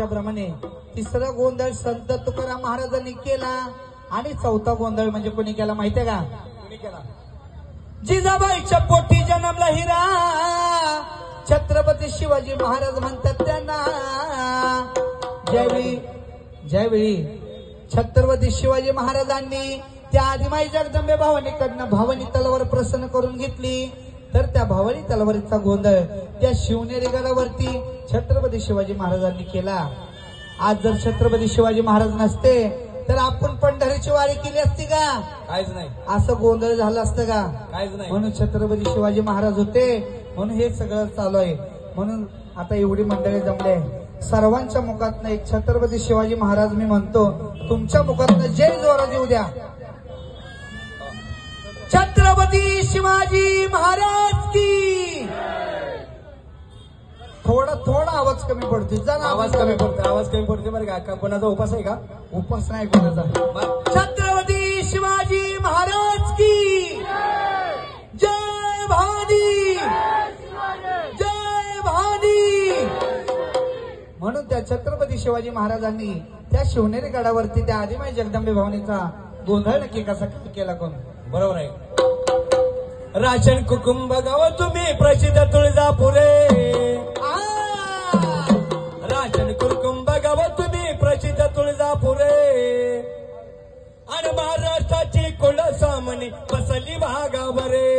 त्याप्रमाणे तिसरा गोंधळ संत तुकाराम महाराजांनी केला आणि चौथा गोंधळ म्हणजे कोणी केला माहितीये का? कोणी केला? जिजाबाईच्या पोटी जन्मला हिरा छत्रपती शिवाजी महाराज म्हणतात त्यांना. ज्यावेळी छत्रपती शिवाजी महाराजांनी त्या आदिमाई जगदंबे भावानीकडनं भावानी तलवार प्रसन्न करून घेतली, तर त्या भावानी तलवारीचा गोंधळ त्या शिवनेरी गडावरती छत्रपती शिवाजी महाराजांनी केला. आज जर छत्रपती शिवाजी महाराज नसते तर आपण पंढरीची वारी केली असती का? काहीच नाही. असं गोंधळ झालं असतं का? काहीच नाही. म्हणून छत्रपती शिवाजी महाराज होते, म्हणून हे सगळं चालू आहे. म्हणून आता एवढी मंडळी जमले, सर्वांच्या मुखातनं एक छत्रपती शिवाजी महाराज मी म्हणतो, तुमच्या मुखातनं जय जोरात येऊ द्या. छत्रपती शिवाजी महाराज की. थोडा आवाज कमी पडतोय. जरा आवाज कमी पडतोय बरं का? कोणाचा उपास आहे का? उपास नाही कोणाचा. छत्रपती शिवाजी महाराज की जय. भवानी जय. भवानी. म्हणून त्या छत्रपती शिवाजी महाराजांनी त्या शिवनेरी गडावरती त्या आदिमाई जगदंबे भवानीचा गोंधळ नक्की कसा केला कोण? बरोबर आहे. राजन कुकुंब गाव तुम्ही प्रसिद्ध तुळजापुरे. राजन कुकुंब गाव तुम्ही प्रसिद्ध तुळजापुरे. आणि महाराष्ट्राची कुलसामनी बसली भागावरे.